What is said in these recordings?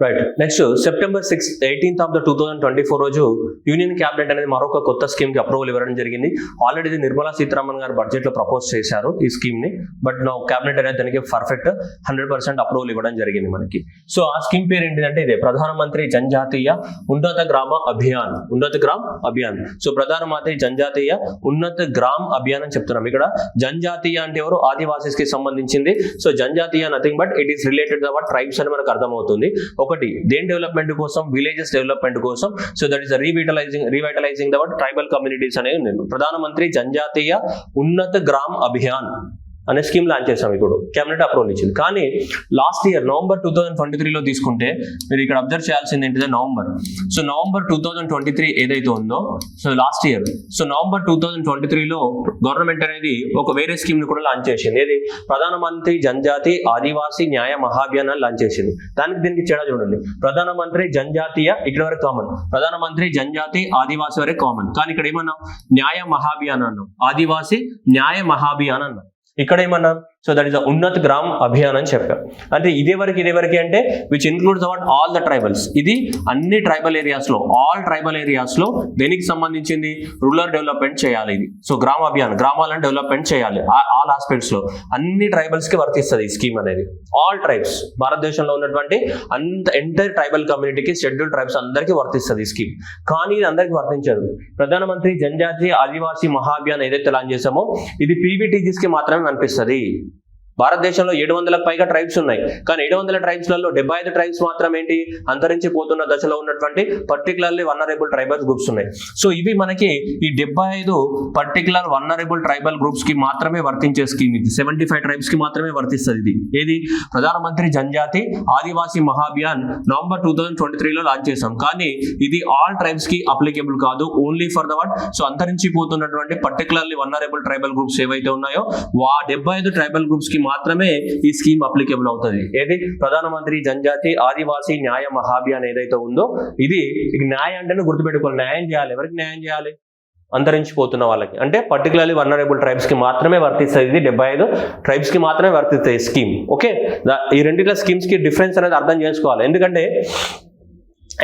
Right. Next September 18th of the 2024 రోజు union cabinet అనేది మరొక కొత్త స్కీమ్ కి అప్రూవల్ ఇవ్వడం జరిగింది. ఆల్రెడీ ఇది నిర్మలా సీతారామన్ గారు బడ్జెట్ లో ప్రపోజ్ చేశారు ఈ స్కీమ్ ని, బట్ నా క్యాబినెట్ అనేది దానికి పర్ఫెక్ట్ 100% అప్రూవల్ ఇవ్వడం జరిగింది మనకి. సో ఆ స్కీమ్ పేరు ఏంటిదంటే ఇదే, ప్రధానమంత్రి జనజాతీయ ఉన్నత గ్రామ అభియాన్. ఉన్నత గ్రామ్ అభియాన్. సో ప్రధానమంత్రి జనజాతీయ ఉన్నత గ్రామ్ అభియాన్ అని చెప్తున్నాం. ఇక్కడ జనజాతీయ అంటే ఎవరు? ఆదివాసీస్ కి సంబంధించింది. సో జనజాతీయ nothing but it is related to our tribes అని మనకు అర్థమవుతుంది. ఒకటి దేని డెవలప్మెంట్ కోసం? విలేజెస్ డెవలప్మెంట్ కోసం. So that is revitalizing their tribal communities అనేది ఉంది. ప్రధానమంత్రి జనజాతీయ ఉన్నత గ్రామ్ అభియాన్ అనే స్కీమ్ లాంచ్ చేసాం. ఇప్పుడు క్యాబినెట్ అప్రూవల్ ఇచ్చింది. కానీ లాస్ట్ ఇయర్ నవంబర్ 2023లో తీసుకుంటే మీరు ఇక్కడ అబ్జర్వ్ చేయాల్సింది ఏంటిదే నవంబర్. సో నవంబర్ 2023 ఏదైతే ఉందో, so last year, so November 2023లో గవర్నమెంట్ అనేది ఒక వేరే స్కీమ్ ని కూడా లాంచ్ చేసింది. ఏది? ప్రధానమంత్రి జనజాతి ఆదివాసీ న్యాయ మహాభియాన్ లాంచ్ చేసింది. దానికి దీనికి తేడా చూడండి. ప్రధానమంత్రి జనజాతీయ ఇక్కడ వరకు కామన్, ప్రధానమంత్రి జనజాతి ఆదివాసీ వరకు కామన్. కానీ ఇక్కడ ఏమన్నాం? న్యాయ మహాభియాన్ అన్నాం, ఆదివాసీ న్యాయ మహాభియాన్ అన్నాం. ఇక్కడ ఏమన్నా? So that is Unnat gram Abhiyan అని చెప్పారు. అంటే ఇదే వరకు అంటే which includes అవాట్ all the tribals. ఇది అన్ని ట్రైబల్ ఏరియాస్ లో, ఆల్ ట్రైబల్ ఏరియాస్ లో దేనికి సంబంధించింది? రూరల్ డెవలప్మెంట్ చేయాలి ఇది. సో గ్రామ అభియాన్, గ్రామాలను డెవలప్మెంట్ చేయాలి ఆల్ ఆస్పెక్ట్స్ లో. అన్ని ట్రైబల్స్ కి వర్తిస్తుంది ఈ స్కీమ్ అనేది. ఆల్ ట్రైబ్స్, భారతదేశంలో ఉన్నటువంటి ఎంటైర్ ట్రైబల్ కమ్యూనిటీకి, షెడ్యూల్ ట్రైబ్స్ అందరికీ వర్తిస్తుంది ఈ స్కీమ్. కానీ ఇది అందరికీ వర్తించదు. ప్రధానమంత్రి జనజాతి ఆదివాసీ మహాభియాన్ ఏదైతే లాంచ్ చేసామో ఇది పీవీటీజీస్ కి మాత్రమే అనిపిస్తుంది. భారతదేశంలో 700లకు పైగా ట్రైబ్స్ ఉన్నాయి. కానీ 700 ట్రైబ్స్లలో 75 ట్రైబ్స్ మాత్రం ఏంటి? అంతరించిపోతున్న దశలో ఉన్నటువంటి పర్టికులర్లీ వన్నరబుల్ ట్రైబల్ గ్రూప్స్ ఉన్నాయి. సో ఇవి మనకి ఈ 75 పర్టికులర్ వన్నరబుల్ ట్రైబల్ గ్రూప్స్ కి మాత్రమే వర్తించే స్కీమ్ ఇది. 75 ట్రైబ్స్ కి మాత్రమే వర్తిస్తుంది ఇది. ఏది? ప్రధానమంత్రి జనజాతి ఆదివాసీ మహాభియాన్ నవంబర్ 2023లో లాంచ్ చేసాం. కానీ ఇది ఆల్ ట్రైబ్స్ కి అప్లికేబుల్ కాదు, only for the what? So అంతరించిపోతున్నటువంటి పర్టికులర్లీ వన్నరబుల్ ట్రైబల్ గ్రూప్స్ ఏవైతే ఉన్నాయో 75 ట్రైబల్ గ్రూప్స్ కి మాత్రమే ఈ స్కీమ్ అప్లికేబుల్ అవుతుంది. ఏది? ప్రధానమంత్రి జనజాతి ఆదివాసీ న్యాయ మహాభియాన్ ఏదైతే ఉందో ఇది న్యాయం అంటేనే గుర్తుపెట్టుకోవాలి. న్యాయం చేయాలి. ఎవరికి న్యాయం చేయాలి? అంతరించిపోతున్న వాళ్ళకి. అంటే పర్టికులర్లీ వన్నరబుల్ ట్రైబ్స్ కి మాత్రమే వర్తిస్తుంది. ఇది 75 ట్రైబ్స్ కి మాత్రమే వర్తిస్తుంది స్కీమ్. ఓకే, ఈ రెండిట్ల స్కీమ్స్ కి డిఫరెన్స్ అనేది అర్థం చేసుకోవాలి. ఎందుకంటే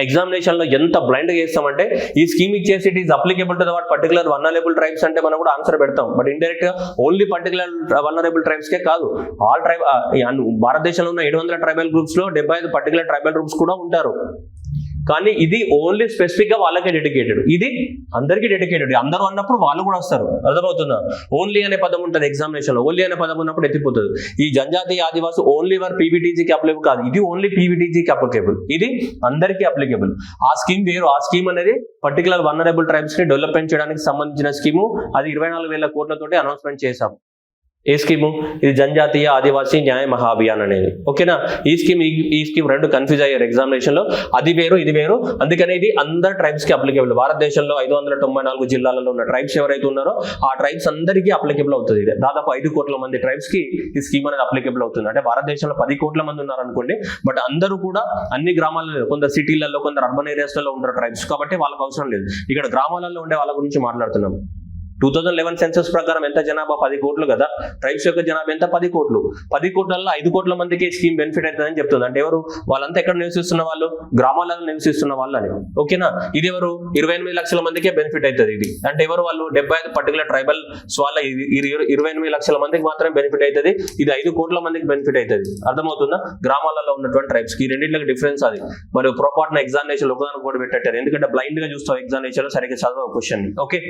ఎగ్జామినేషన్ లో ఎంత బ్లైండ్ గా చేస్తామంటే ఈ స్కీమ్ ఇచ్చేసి it is applicable to the what particular vulnerable tribes అంటే మనం కూడా ఆన్సర్ పెడతాం. బట్ ఇండైరెక్ట్ గా ఓన్లీ పర్టికులర్ వన్నరబుల్ ట్రైబ్స్ కే కాదు, ఆల్ ట్రైబ్ భారతదేశంలో ఉన్న 700 ట్రైబల్ గ్రూప్స్ లో 75 పర్టికులర్ ట్రైబల్ గ్రూప్స్ కూడా ఉంటారు. కానీ ఇది ఓన్లీ స్పెసిఫిక్ గా వాళ్ళకే డెడికేటెడ్. ఇది అందరికీ డెడికేటెడ్. అందరూ అన్నప్పుడు వాళ్ళు కూడా వస్తారు. అర్థమవుతుందా? ఓన్లీ అనే పదం ఉంటుంది ఎగ్జామినేషన్ లో. ఓన్లీ అనే పదం ఉన్నప్పుడు ఎత్తిపోతుంది. ఈ జనజాతి ఆదివాసి ఓన్లీ వర్ పీవీటీజీకి అప్లికేబుల్ కాదు, ఇది ఓన్లీ పీవీటీజీకి అప్లికేబుల్. ఇది అందరికీ అప్లికేబుల్. ఆ స్కీమ్ వేరు. ఆ స్కీమ్ అనేది పర్టికులర్ వన్నరబుల్ ట్రైబ్స్ ని డెవలప్మెంట్ చేయడానికి సంబంధించిన స్కీము. అది 24,000 కోట్లతోటి అనౌన్స్మెంట్ చేశాం. ఏ స్కీము? ఇది జనజాతీయ ఆదివాసీ న్యాయ మహాభియాన్ అనేది. ఓకేనా? ఈ స్కీమ్ రెండు కన్ఫ్యూజ్ అయ్యారు ఎగ్జామినేషన్ లో. అది వేరు, ఇది వేరు. అందుకని ఇది అందరు ట్రైబ్స్ కి అప్లికేబుల్. భారతదేశంలో 594 జిల్లాలలో ఉన్న ట్రైబ్స్ ఎవరైతే ఉన్నారో ఆ ట్రైబ్స్ అందరికీ అప్లికేబుల్ అవుతుంది. దాదాపు 5 కోట్ల మంది ట్రైబ్స్ కి ఈ స్కీమ్ అనేది అప్లికేబుల్ అవుతుంది. అంటే భారతదేశంలో 10 కోట్ల మంది ఉన్నారు అనుకోండి, బట్ అందరూ కూడా అన్ని గ్రామాలలో, కొందరు సిటీలలో, కొందరు అర్బన్ ఏరియాస్ లో ఉంటారు ట్రైబ్స్. కాబట్టి వాళ్ళకి అవసరం లేదు. ఇక్కడ గ్రామాలలో ఉండే వాళ్ళ గురించి మాట్లాడుతున్నాం. 2011 సెన్సస్ ప్రకారం ఎంత జనాభా? 10 కోట్లు కదా. ట్రైబ్స్ యొక్క జనాభా ఎంత? 10 కోట్లు. 10 కోట్లలో 5 కోట్ల మందికి స్కీమ్ బెనిఫిట్ అవుతుందని చెప్తుంది. అంటే ఎవరు? వాళ్ళంతా ఎక్కడ నివసిస్తున్న వాళ్ళు? గ్రామాలలో నివసిస్తున్న వాళ్ళు అని. ఓకేనా? ఇది ఎవరు? 28 లక్షల మందికే బెనిఫిట్ అవుతుంది ఇది. అంటే ఎవరు? వాళ్ళు 75 పర్టికులర్ ట్రైబల్ వాళ్ళ 28 లక్షల మందికి మాత్రమే బెనిఫిట్ అవుతుంది. ఇది 5 కోట్ల మందికి బెనిఫిట్ అవుతుంది. అర్థమవుతుందా? గ్రామాలలో ఉన్నటువంటి ట్రైబ్స్ కి రెండింటికి డిఫరెన్స్ అది. మరి పొరపాటున ఎగ్జామినేషన్ ఒకదానికి కూడా పెట్టారు. ఎందుకంటే బ్లైండ్ గా చూస్తావు ఎగ్జామినేషన్ లో, సరిగ్గా చదవ క్వశ్చన్. ఓకే,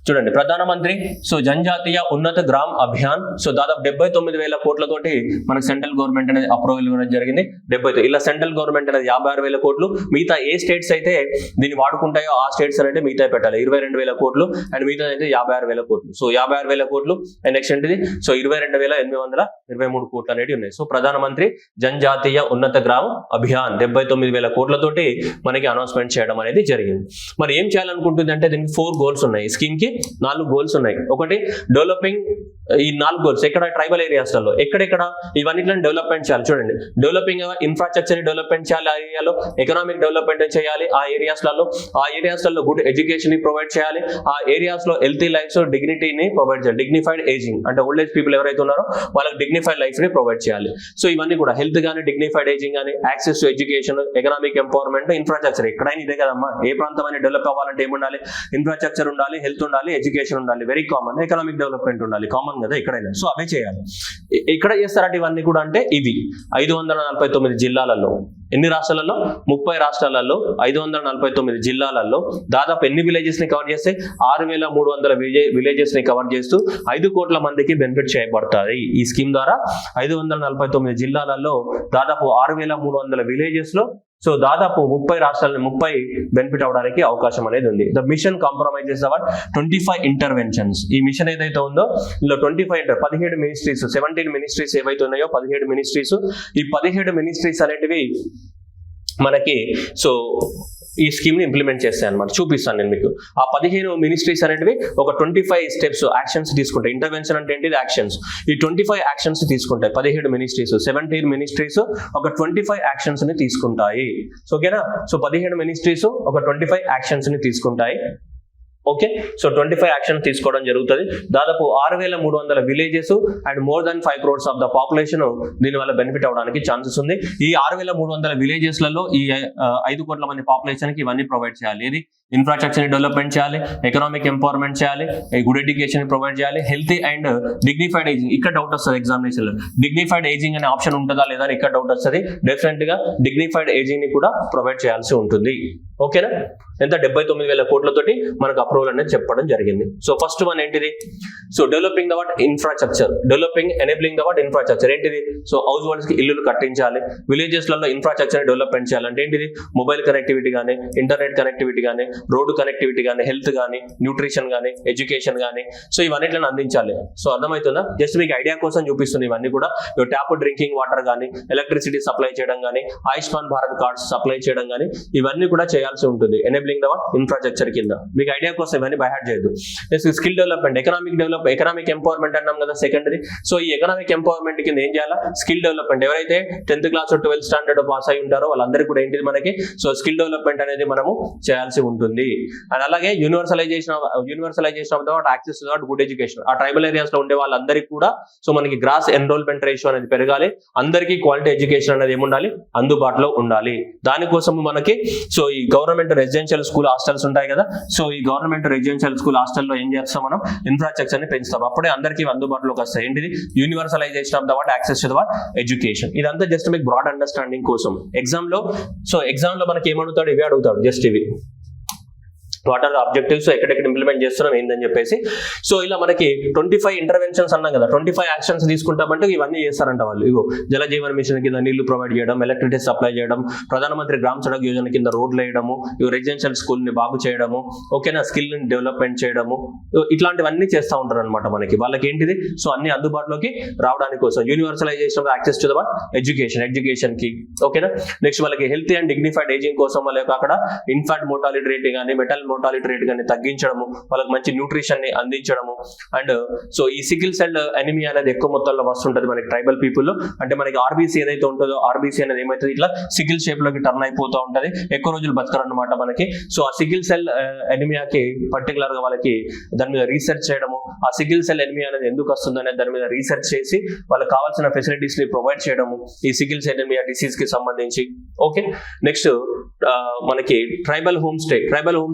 చూడండి. ప్రధానమంత్రి సో జనజాతీయ ఉన్నత గ్రామ్ అభియాన్. సో దాదాపు 79,000 కోట్లతోటి మనకు సెంట్రల్ గవర్నమెంట్ అనేది అప్రూవల్ ఇవ్వడం జరిగింది. 70 ఇలా సెంట్రల్ గవర్నమెంట్ అనేది 56,000 కోట్లు. మిగతా ఏ స్టేట్స్ అయితే దీన్ని వాడుకుంటాయో ఆ స్టేట్స్ అనేది మిగతా పెట్టాలి. 22,000 కోట్లు అండ్ మిగతా అయితే 56,000 కోట్లు. సో 56,000 కోట్లు అండ్ నెక్స్ట్ ఏంటిది? సో 22,823 కోట్లు అనేవి ఉన్నాయి. సో ప్రధానమంత్రి జనజాతీయ ఉన్నత గ్రామ్ అభియాన్ 79,000 కోట్లతోటి మనకి అనౌన్స్మెంట్ చేయడం అనేది జరిగింది. మరి ఏం చేయాలనుకుంటుంది అంటే దీనికి 4 గోల్స్ ఉన్నాయి. ఈ స్కీమ్ కి 4 గోల్స్ ఉన్నాయి. ఒకటి డెవలపింగ్, ఈ 4 గోల్స్ ఎక్కడ ట్రైబల్ ఏరియాస్లలో ఎక్కడెక్కడ ఇవన్నిటిని డెవలప్మెంట్ చేయాలి. చూడండి, డెవలపింగ్ ఇన్ఫ్రాస్ట్రక్చర్ డెవలప్మెంట్ చేయాలి, ఆ ఏరియాలో ఎకనామిక్ డెవలప్మెంట్ చేయాలి, ఆ ఏరియాస్లలో గుడ్ ఎడ్యుకేషన్ ప్రొవైడ్ చేయాలి, ఆ ఏరియాస్ లో హెల్తీ లైఫ్ డిగ్నిటీని ప్రొవైడ్ చేయాలి. డిగ్నిఫైడ్ ఏజింగ్ అంటే ఓల్డ్ ఏజ్ పీపుల్ ఎవరైతే ఉన్నారో వాళ్ళకి డిగ్నిఫైడ్ లైఫ్ ని ప్రొవైడ్ చేయాలి. సో ఇవన్నీ కూడా హెల్త్ కానీ, డిగ్నిఫైడ్ ఏజింగ్ కానీ, access to education, economic empowerment, infrastructure. ఎక్కడైనా ఇదే కదమ్మా, ఏ ప్రాంతం అని డెవలప్ అవ్వాలంటే ఏముండాలి? ఇన్ఫ్రాస్ట్రక్చర్ ఉండాలి, హెల్త్ ఉండాలి, ఎడ్యుకేషన్ ఉండాలి, వెరీ కామన్. ఎకనామిక్ డెవలప్మెంట్ ఉండాలి, కామన్ కదా ఎక్కడైనా. సో అవే చేయాలి. ఎక్కడ చేస్తారట ఇవన్నీ కూడా అంటే ఇవి 549 జిల్లాలలో. ఎన్ని రాష్ట్రాలలో? 30 రాష్ట్రాలలో 549 జిల్లాలలో దాదాపు ఎన్ని విలేజెస్ ని కవర్ చేస్తే 6300 విలేజెస్ ని కవర్ చేస్తూ 5 కోట్ల మందికి బెనిఫిట్ చేయబడతాయి ఈ స్కీమ్ ద్వారా. 549 జిల్లాలలో దాదాపు 6300 విలేజెస్ లో సో దాదాపు 30 రాష్ట్రాలను 30 బెనిఫిట్ అవడానికి అవకాశం అనేది ఉంది. The mission compromises about 25 interventions. ఈ మిషన్ ఏదైతే ఉందో ఇందులో 17 మినిస్ట్రీస్, 17 మినిస్ట్రీస్ ఏవైతే ఉన్నాయో 17 మినిస్ట్రీస్, ఈ 17 మినిస్ట్రీస్ అనేటివి మనకి సో ఈ స్కీమ్ ని ఇంప్లిమెంట్ చేస్తాయి అనమాట. చూపిస్తాను నేను మీకు. ఆ 15 మినిస్ట్రీస్ అనేటివి ఒక 25 స్టెప్స్ యాక్షన్స్ తీసుకుంటాయి. ఇంటర్వెన్షన్ అంటే ఏంటిది? యాక్షన్స్. ఈ 25 యాక్షన్స్ తీసుకుంటాయి 17 మినిస్ట్రీస్. 17 మినిస్ట్రీస్ ఒక 25 యాక్షన్స్ ని తీసుకుంటాయి. ఓకేనా? సో 17 మినిస్ట్రీస్ ఒక 25 యాక్షన్స్ ని తీసుకుంటాయి. ఓకే, సో 25 యాక్షన్ తీసుకోవడం జరుగుతుంది. దాదాపు 6300 villages and more than 5 crores of the population దీనివల్ల బెనిఫిట్ అవడానికి ఛాన్సెస్ ఉంది. ఈ 6300 విలేజెస్లలో ఈ 5 కోట్ల మంది పాపులేషన్ కి ఇవన్నీ ప్రొవైడ్ చేయాలి. ఇది ఇన్ఫ్రాస్ట్రక్చర్ డెవలప్మెంట్ చేయాలి, ఎకనామిక్ ఎంపవర్మెంట్ చేయాలి, గుడ్ ఎడ్యుకేషన్ ప్రొవైడ్ చేయాలి, హెల్తీ అండ్ డిగ్నిఫైడ్ ఏజింగ్. ఇక్కడ డౌట్ వస్తుంది ఎగ్జామినేషన్ లో, డిగ్నిఫైడ్ ఏజింగ్ అనే ఆప్షన్ ఉంటుందా లేదా అని ఇక్కడ డౌట్ వస్తుంది. డెఫినెట్ గా డిగ్నిఫైడ్ ఏజింగ్ ని కూడా ప్రొవైడ్ చేయాల్సి ఉంటుంది. ఓకేనా? ఎంత 79,000 కోట్లతోటి మనకు అప్రూవల్ అనేది చెప్పడం జరిగింది. సో ఫస్ట్ వన్ ఏంటిది? So developing the what infrastructure, developing enabling the what infrastructure ఏంటిది? సో హౌస్ హోల్డ్స్ కి ఇల్లులు కట్టించాలి, విలేజెస్ లలో ఇన్ఫ్రాస్ట్రక్చర్ డెవలప్మెంట్ చేయాలంటే ఏంటిది? మొబైల్ కనెక్టివిటీ కానీ, ఇంటర్నెట్ కనెక్టివిటీ కానీ, రోడ్డు కనెక్టివిటీ కానీ, హెల్త్ కానీ, న్యూట్రిషన్ కానీ, ఎడ్యుకేషన్ కానీ, సో ఇవన్నిట్లను అందించాలి. సో అర్థమవుతుందా? జస్ట్ మీకు ఐడియా కోసం చూపిస్తుంది. ఇవన్నీ కూడా ట్యాప్ డ్రింకింగ్ వాటర్ కానీ, ఎలక్ట్రిసిటీ సప్లై చేయడం కానీ, ఆయుష్మాన్ భారత్ కార్డ్స్ సప్లై చేయడం కానీ, ఇవన్నీ కూడా చేయాల్సి ఉంటుంది ఎనేబిలింగ్ ద వాట్ ఇన్ఫ్రాస్ట్రక్చర్ కింద. మీకు ఐడియా కోసం ఇవన్నీ బై హార్ట్ చేయొద్దు. స్కిల్ డెవలప్మెంట్, ఎకనామిక్ ఎంపవర్మెంట్ అన్నాం కదా సెకండరీ. సో ఈ ఎకనామిక్ ఎంపవర్మెంట్ కింద ఏం చేయాలా? Skill development. ఎవరైతే 10th class 12th standard pass అయి ఉంటారో వాళ్ళందరికీ కూడా ఏంటిది మనకి? సో స్కిల్ డెవలప్మెంట్ అనేది మనము చేయాల్సి ఉంటుంది. అండ్ అలాగే universalisation of the access to good education. ఆ ట్రైబల్ ఏరియాస్ లో ఉండే వాళ్ళందరికీ కూడా సో మనకి గ్రాస్ ఎన్రోల్మెంట్ రేషియో అనేది పెరగాలి, అందరికీ క్వాలిటీ ఎడ్యుకేషన్ అనేది ఏముండాలి? అందుబాటులో ఉండాలి. దానికోసం మనకి సో ఈ గవర్నమెంట్ రెసిడెన్షియల్ స్కూల్ హాస్టల్స్ ఉంటాయి కదా, సో ఈ గవర్నమెంట్ రెసిడెన్షియల్ స్కూల్ హాస్టల్లో ఏం చేస్తాం? మనం ఇన్ఫ్రాస్ట్రక్చర్ ని పెంచుతాం. అప్పుడే అందరికీ అందుబాటులోకి వస్తాయి. ఏంటిది? Universalisation of the what access to the what education. ఇదంతా జస్ట్ మీకు బ్రాడ్ అండర్స్టాండింగ్ కోసం. ఎగ్జామ్ లో మనకి ఏమడుగుతాడు? ఇవే అడుగుతాడు, జస్ట్ ఇవి. వాట్ ఆర్ ద ఆబ్జెక్టివ్స్, ఎక్కడెక్కడ ఇంప్లిమెంట్ చేస్తున్నాం ఏందని చెప్పేసి. సో ఇలా మనకి 25 ఇంటర్వెన్షన్స్ అన్నాం కదా, 25 యాక్షన్స్ తీసుకుంటామంటే ఇవన్నీ చేస్తారంట వాళ్ళు. ఇగో జల జీవన్ మిషన్ కింద నీళ్లు ప్రొవైడ్ చేయడం, ఎలక్ట్రిసిటీ సప్లై చేయడం, ప్రధానమంత్రి గ్రామ సడక్ యోజన కింద రోడ్లు వేయడము, రెసిడెన్షియల్ స్కూల్ ని బాగు చేయడము, ఓకేనా, స్కిల్ ని డెవలప్మెంట్ చేయడము, ఇట్లాంటివన్నీ చేస్తూ ఉంటారు అనమాట. మనకి వాళ్ళకి ఏంటిది? సో అన్ని అందుబాటులోకి రావడానికి కోసం universalisation of access to the what education కి. ఓకేనా? నెక్స్ట్ వాళ్ళకి హెల్తీ అండ్ డిగ్నిఫైడ్ ఏజింగ్ కోసం వాళ్ళకి అక్కడ ఇన్ఫాంట్ మోర్టాలిటీ రేట్ కానీ, మెటల్ మోర్టాలిటీ రేట్ కానీ తగ్గించడము, వాళ్ళకి మంచి న్యూట్రిషన్ ని అందించడము. అండ్ సో ఈ సికిల్ సెల్ ఎనిమియా అనేది ఎక్కువ మొత్తంలో వస్తుంటది మనకి ట్రైబల్ పీపుల్. అంటే మనకి ఆర్బీసీ ఏదైతే ఉంటుందో, ఆర్బీసీ అనేది ఏమైతుంది? ఇట్లా సికిల్ షేప్ లోకి టర్న్ అయిపోతూ ఉంటది, ఎక్కువ రోజులు బతకరు అనమాట మనకి. సో ఆ సికిల్ సెల్ ఎనిమియాకి పర్టికులర్ గా వాళ్ళకి దాని మీద రీసెర్చ్ చేయడము, ఆ సికిల్ సెల్ ఎనిమియా అనేది ఎందుకు వస్తుంది అనేది దాని మీద రీసెర్చ్ చేసి వాళ్ళకి కావాల్సిన ఫెసిలిటీస్ ని ప్రొవైడ్ చేయడము ఈ సికిల్ సెల్ ఎనిమియా డిసీజ్ కి సంబంధించి. ఓకే, నెక్స్ట్ మనకి ట్రైబల్ హోమ్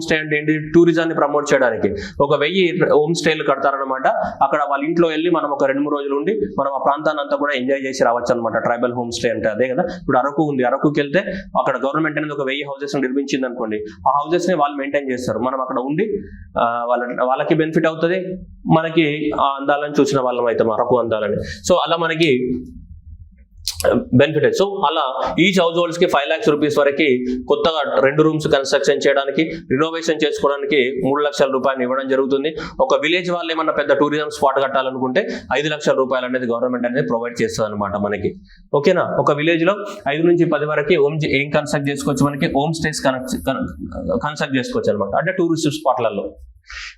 స్టే అంటే ఏంటి? టూరిజాన్ని ప్రమోట్ చేయడానికి ఒక 1000 హోమ్ స్టేలు కడతారనమాట. అక్కడ వాళ్ళ ఇంట్లో వెళ్ళి మనం ఒక 2-3 రోజులు ఉండి మనం ఆ ప్రాంతాన్ని అంతా కూడా ఎంజాయ్ చేసి రావచ్చు అనమాట. ట్రైబల్ హోమ్ స్టే అంటే అదే కదా. ఇప్పుడు అరకు ఉంది, అరకుకి వెళ్తే అక్కడ గవర్నమెంట్ అనేది ఒక 1000 హౌసెస్ నిర్మించింది అనుకోండి, ఆ హౌసెస్ ని వాళ్ళు మెయింటైన్ చేస్తారు. మనం అక్కడ ఉండి వాళ్ళకి బెనిఫిట్ అవుతుంది, మనకి ఆ అందాలను చూసిన వాళ్ళం అవుతాం, అరకు అందాలని. సో అలా మనకి బెనిఫిట్. సో అలా ఈచ్ హౌస్ హోల్డ్స్ కి 5 lakhs rupees వరకు కొత్తగా 2 rooms కన్స్ట్రక్షన్ చేయడానికి, రినోవేషన్ చేసుకోవడానికి 3 లక్షల రూపాయలు ఇవ్వడం జరుగుతుంది. ఒక విలేజ్ వాళ్ళు ఏమన్నా పెద్ద టూరిజం స్పాట్ కట్టాలనుకుంటే 5 లక్షల రూపాయలు అనేది గవర్నమెంట్ అనేది ప్రొవైడ్ చేస్తుంది అనమాట మనకి. ఓకేనా? ఒక విలేజ్ లో 5 నుంచి 10 వరకు ఏం కన్స్ట్రక్ట్ చేసుకోవచ్చు? మనకి హోమ్ స్టేస్ కన్స్ట్రక్ట్ చేసుకోవచ్చు అనమాట. అంటే టూరిస్ట్ స్పాట్లలో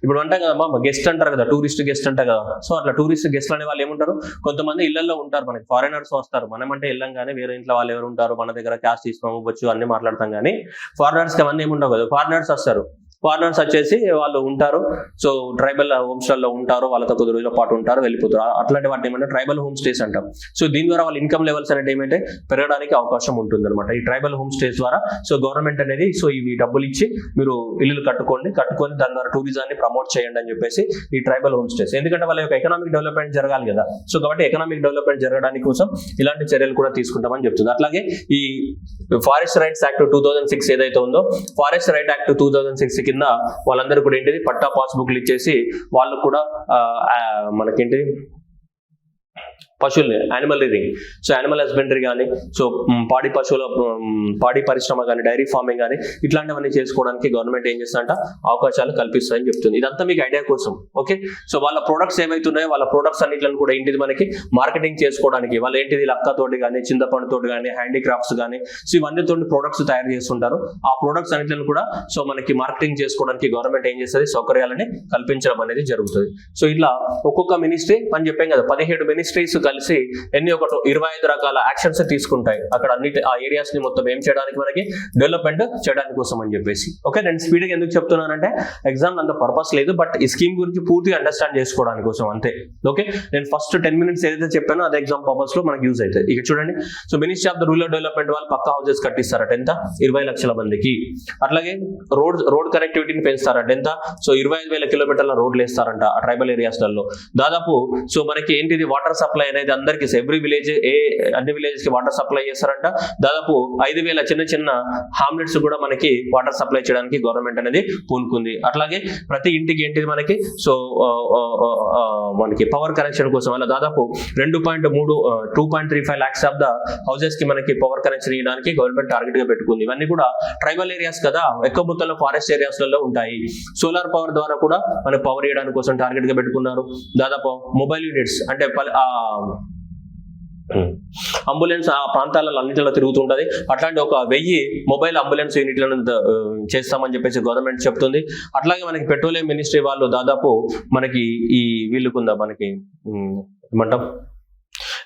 ఇప్పుడు అంటాం కదా గెస్ట్ అంటారు కదా, టూరిస్ట్ గెస్ట్ అంటారు కదా. సో అట్లా టూరిస్ట్ గెస్ట్లు అనే వాళ్ళు ఏముంటారు, కొంతమంది ఇళ్లలో ఉంటారు, మనకి ఫారినర్స్ వస్తారు, మనం అంటే వెళ్ళాం కానీ వేరే ఇంట్లో వాళ్ళు ఎవరు ఉంటారు, మన దగ్గర క్యాష్ తీసుకోవచ్చు అన్ని మాట్లాడతాం కానీ ఫారినర్స్కి అవన్నీ ఏముండవు కదా. ఫారినర్స్ వస్తారు, ఫారినర్స్ వచ్చేసి వాళ్ళు ఉంటారు, సో ట్రైబల్ హోమ్స్లలో ఉంటారు, వాళ్ళతో కొద్ది రోజుల పాటు ఉంటారు, వెళ్ళిపోతారు. అట్లాంటి వాటిని ఏమంటే ట్రైబల్ హోమ్ స్టేస్ అంటాం. సో దీని ద్వారా వాళ్ళ ఇన్కమ్ లెవెల్స్ అనేది ఏమంటే పెరగడానికి అవకాశం ఉంటుంది అనమాట ఈ ట్రైబల్ హోమ్ స్టేస్ ద్వారా. సో గవర్నమెంట్ అనేది సో ఇవి డబ్బులు ఇచ్చి మీరు ఇల్లు కట్టుకొని దాని ద్వారా టూరిజాన్ని ప్రమోట్ చేయండి అని చెప్పేసి ఈ ట్రైబల్ హోమ్ స్టేస్, ఎందుకంటే వాళ్ళ యొక్క ఎకనామిక్ డెవలప్మెంట్ జరగాలి కదా. సో కాబట్టి ఎకనామిక్ డెవలప్మెంట్ జరగడానికి కోసం ఇలాంటి చర్యలు కూడా తీసుకుంటామని చెప్తుంది. అట్లాగే ఈ ఫారెస్ట్ రైట్స్ యాక్ట్ 2006 ఏదైతే ఉందో, ఫారెస్ట్ రైట్ యాక్ట్ 2006 కింద వాళ్ళందరూ కూడా ఏంటిది పట్టా పాస్బుక్లు ఇచ్చేసి వాళ్ళు కూడా మనకేంటిది పశువుల్ని animal reading, so animal husbandry కానీ, సో పాడి పరిశ్రమ కానీ, డైరీ ఫార్మింగ్ కానీ ఇట్లాంటివన్నీ చేసుకోవడానికి గవర్నమెంట్ ఏం చేస్తుందంట అవకాశాలు కల్పిస్తుందని చెప్తుంది. ఇదంతా మీకు ఐడియా కోసం. ఓకే, సో వాళ్ళ ప్రొడక్ట్స్ ఏవైతున్నాయో వాళ్ళ ప్రొడక్ట్స్ అన్నిట్లను కూడా ఏంటిది మనకి మార్కెటింగ్ చేసుకోవడానికి వాళ్ళు ఏంటిది లక్కతోటి కానీ, చింతపండుతోటి కానీ, హ్యాండీక్రాఫ్ట్స్ కానీ, సో ఇవన్నీతో ప్రొడక్ట్స్ తయారు చేస్తుంటారు. ఆ ప్రొడక్ట్స్ అన్నిట్లను కూడా సో మనకి మార్కెటింగ్ చేసుకోవడానికి గవర్నమెంట్ ఏం చేస్తుంది, సౌకర్యాలని కల్పించడం అనేది జరుగుతుంది. సో ఇట్లా ఒక్కొక్క మినిస్ట్రీ అని చెప్పాం కదా, 17 మినిస్ట్రీస్ కలిసి ఎన్ని ఒక 25 రకాల యాక్షన్స్ తీసుకుంటాయి అక్కడ అన్నిటి ఆ ఏరియాస్ ని మొత్తం ఏం చేయడానికి మనకి డెవలప్మెంట్ చేయడానికి కోసం అని చెప్పేసి. ఓకే, నేను స్పీడ్ గా ఎందుకు చెప్తున్నానంటే ఎగ్జామ్ అంత పర్పస్ లేదు, బట్ ఈ స్కీమ్ గురించి పూర్తిగా అండర్స్టాండ్ చేసుకోవడానికి కోసం అంతే. ఓకే, నేను ఫస్ట్ 10 minutes ఏదైతే చెప్పానో అది ఎగ్జామ్ పర్పస్ లో మనకి యూజ్ అవుతుంది. ఇక చూడండి, so ministry of the rural development వాళ్ళు పక్కా హౌసెస్ కట్టిస్తారట ఎంత, 20 లక్షల మందికి. అట్లాగే రోడ్ కనెక్టివిటీని పెంచుతారట ఎంత, సో 25,000 కిలోమీటర్ల రోడ్లు వేస్తారంట ఆ ట్రైబల్ ఏరియాస్ లలో. దాదాపు సో మనకి ఏంటిది వాటర్ సప్లై అనేది అందరికి ఎవ్రీ విలేజ్ అన్ని విలేజెస్ కి వాటర్ సప్లై చేస్తారంట. దాదాపు 5,000 చిన్న చిన్న హామ్లెట్స్ కూడా మనకి వాటర్ సప్లై చేయడానికి గవర్నమెంట్ అనేది పూనుకుంది. అట్లాగే ప్రతి ఇంటికి ఏంటిది మనకి సో మనకి పవర్ కనెక్షన్ కోసం అలా దాదాపు 2.35 lakhs ఆఫ్ ద హౌసెస్ కి మనకి పవర్ కనెక్షన్ ఇవ్వడానికి గవర్నమెంట్ టార్గెట్ గా పెట్టుకుంది. ఇవన్నీ కూడా ట్రైబల్ ఏరియాస్ కదా, ఎక్కువ మొత్తంలో ఫారెస్ట్ ఏరియాస్ లలో ఉంటాయి. సోలార్ పవర్ ద్వారా కూడా మనకి పవర్ ఇవ్వడానికి కోసం టార్గెట్ గా పెట్టుకున్నారు. దాదాపు మొబైల్ యూనిట్స్ అంటే అంబులెన్స్ ఆ ప్రాంతాలలో అన్నింటిలో తిరుగుతుంటది. అట్లాంటి ఒక 1000 మొబైల్ అంబులెన్స్ యూనిట్లను చేస్తామని చెప్పేసి గవర్నమెంట్ చెప్తుంది. అట్లాగే మనకి పెట్రోలియం మినిస్ట్రీ వాళ్ళు దాదాపు మనకి ఈ వీళ్ళకుందా మనకి ఏమంటాం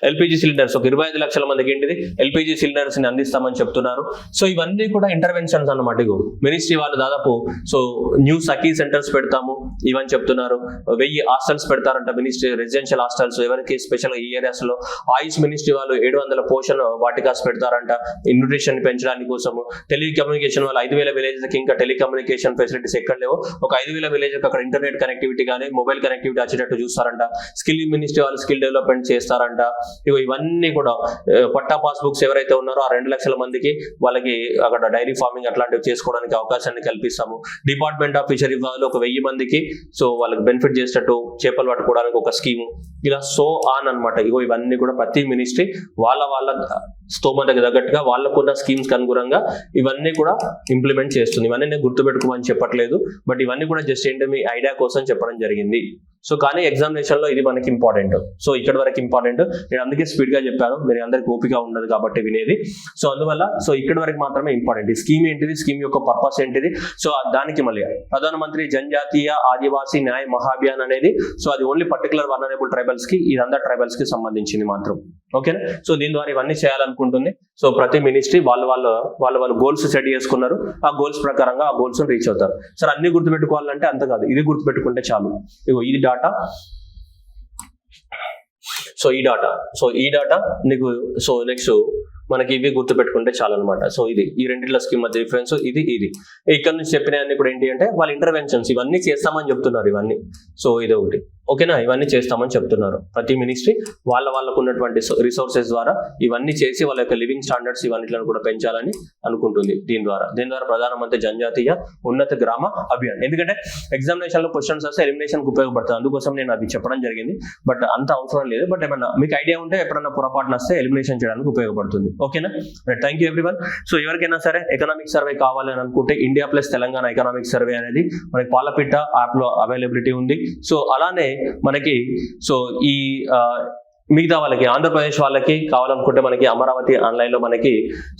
ఎల్పిజి సిలిండర్స్ ఒక 25 లక్షల మందికి ఏంటిది ఎల్పిజి సిలిండర్స్ ని అందిస్తామని చెప్తున్నారు. సో ఇవన్నీ కూడా ఇంటర్వెన్షన్స్ అన్నమాట. మినిస్ట్రీ వాళ్ళు దాదాపు సో న్యూ సఖీ సెంటర్స్ పెడతాము ఇవని చెప్తున్నారు. 1000 హాస్టల్స్ పెడతారంట మినిస్ట్రీ, రెసిడెన్షియల్ హాస్టల్స్ ఎవరికి స్పెషల్ ఈ ఏరియాస్ లో. ఆయుష్ మినిస్ట్రీ వాళ్ళు 700 పోషణ వాటికాస్ పెడతారంట న్యూట్రిషన్ పెంచడానికి కోసము. టెలికమ్యూనికేషన్ వాళ్ళు 5,000 విలేజ్లకి ఇంకా టెలికమ్యూనికేషన్ ఫెసిలిటీస్ ఎక్కడ లేవో ఒక 5,000 విలేజ్కి అక్కడ ఇంటర్నెట్ కనెక్టివిటీ కానీ మొబైల్ కనెక్టివిటీ వచ్చేటట్టు చూస్తారంట. స్కిల్ మినిస్ట్రీ వాళ్ళు స్కిల్ డెవలప్మెంట్ చేస్తారంట. ఇవన్నీ కూడా పట్టా పాస్బుక్స్ ఎవరైతే ఉన్నారో ఆ 2 లక్షల మందికి వాళ్ళకి అక్కడ డైరీ ఫార్మింగ్ అట్లాంటివి చేసుకోవడానికి అవకాశాన్ని కల్పిస్తాము. డిపార్ట్మెంట్ ఆఫ్ ఫిషరీ వాళ్ళు ఒక 1000 మందికి సో వాళ్ళకి బెనిఫిట్ చేసేటట్టు చేపలు పట్టుకోవడానికి ఒక స్కీము, ఇలా సో ఆన్ అనమాట. ఇవన్నీ కూడా ప్రతి మినిస్ట్రీ వాళ్ళ స్తోమతకు తగ్గట్టుగా వాళ్ళకున్న స్కీమ్స్ కి అనుగుణంగా ఇవన్నీ కూడా ఇంప్లిమెంట్ చేస్తుంది. ఇవన్నీ నేను గుర్తుపెట్టుకోమని చెప్పట్లేదు, బట్ ఇవన్నీ కూడా జస్ట్ ఏంటో మీ ఐడియా కోసం చెప్పడం జరిగింది. సో కానీ ఎగ్జామినేషన్ లో ఇది మనకి ఇంపార్టెంట్. సో ఇక్కడ వరకు ఇంపార్టెంట్, నేను అందుకే స్పీడ్ గా చెప్పాను, మీరు అందరికి ఓపిక ఉండదు కాబట్టి వినేది. సో అందువల్ల సో ఇక్కడ వరకు మాత్రమే ఇంపార్టెంట్. ఈ స్కీమ్ ఏంటిది, స్కీమ్ యొక్క పర్పస్ ఏంటిది, సో దానికి మళ్ళీ ప్రధానమంత్రి జనజాతీయ ఆదివాసీ న్యాయ మహాభియాన్ అనేది సో అది ఓన్లీ పర్టికులర్ వల్నరబుల్ ట్రైబల్స్ కి, ఇదంతా ట్రైబల్స్ కి సంబంధించింది మాత్రం. ఓకేనా, సో దీని ద్వారా ఇవన్నీ చేయాలనుకుంటుంది. సో ప్రతి మినిస్ట్రీ వాళ్ళ గోల్స్ సెట్ చేసుకున్నారు. ఆ గోల్స్ ప్రకారంగా ఆ గోల్స్ రీచ్ అవుతారు. సార్ అన్ని గుర్తుపెట్టుకోవాలంటే అంత కాదు, ఇది గుర్తుపెట్టుకుంటే చాలు. ఇది డాటా, సో ఈ డాటా నీకు సో నెక్స్ట్ మనకి ఇవి గుర్తుపెట్టుకుంటే చాలు అనమాట. సో ఇది ఈ రెండిట్ల స్కీమ్ మధ్య డిఫరెన్స్ ఇది. ఇక్కడ నుంచి చెప్పినవన్నీ కూడా ఏంటి అంటే వాళ్ళ ఇంటర్వెన్షన్స్ ఇవన్నీ చేస్తామని చెప్తున్నారు. ఇవన్నీ సో ఇది ఒకటి. ఓకేనా, ఇవన్నీ చేస్తామని చెప్తున్నారు. ప్రతి మినిస్ట్రీ వాళ్ళకు ఉన్నటువంటి రిసోర్సెస్ ద్వారా ఇవన్నీ చేసి వాళ్ళ యొక్క లివింగ్ స్టాండర్డ్స్ ఇవన్నిట్లను కూడా పెంచాలని అనుకుంటుంది. దీని ద్వారా ప్రధానమంత్రి జనజాతీయ ఉన్నత గ్రామ అభియాన్. ఎందుకంటే ఎగ్జామినేషన్ లో క్వశ్చన్స్ వస్తే ఎలిమినేషన్ కు ఉపయోగపడుతుంది, అందుకోసం నేను అది చెప్పడం జరిగింది. బట్ అంత అవసరం లేదు, బట్ ఏమన్నా మీకు ఐడియా ఉంటే ఎప్పుడన్నా పొరపాటున వస్తే ఎలిమినేషన్ చేయడానికి ఉపయోగపడుతుంది. ఓకేనా, థ్యాంక్ యూ ఎవ్రీవన్. సో ఎవరికైనా సరే ఎకనామిక్ సర్వే కావాలి అని అనుకుంటే India plus Telangana economic survey అనేది మనకి పాలపిట్ట యాప్ లో అవైలబిలిటీ ఉంది. సో అలానే మనకి సో ఈ మిగతా వాళ్ళకి ఆంధ్రప్రదేశ్ వాళ్ళకి కావాలనుకుంటే మనకి అమరావతి ఆన్లైన్లో మనకి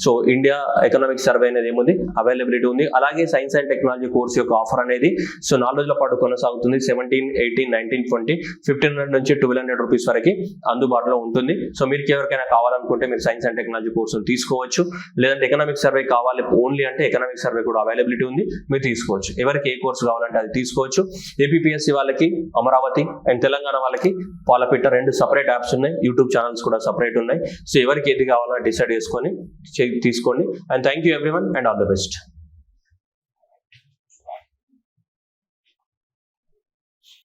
సో ఇండియా ఎకనామిక్ సర్వే అనేది ఏముంది అవైలబిలిటీ ఉంది. అలాగే సైన్స్ అండ్ టెక్నాలజీ కోర్స్ యొక్క ఆఫర్ అనేది సో 4 రోజుల పాటు కొనసాగుతుంది. 17, 18, 19, 20 1,500 నుంచి 1,200 రూపీస్ వరకు అందుబాటులో ఉంటుంది. సో మీరు ఎవరికైనా కావాలనుకుంటే మీరు సైన్స్ అండ్ టెక్నాలజీ కోర్సులు తీసుకోవచ్చు. లేదంటే ఎకనామిక్ సర్వే కావాలి ఓన్లీ అంటే ఎకనామిక్ సర్వే కూడా అవైలబిలిటీ ఉంది, మీరు తీసుకోవచ్చు. ఎవరికి ఏ కోర్సు కావాలంటే అది తీసుకోవచ్చు. ఏపీపీఎస్సీ వాళ్ళకి అమరావతి అండ్ తెలంగాణ వాళ్ళకి పాలపిట్ట 2 సపరేట్ యాప్స్ ఉన్నాయి. యూట్యూబ్ ఛానల్స్ కూడా సపరేట్ ఉన్నాయి. సో ఎవరికి ఏది కావాలో డిసైడ్ చేసుకొని తీసుకోండి. And thank you everyone and all the best.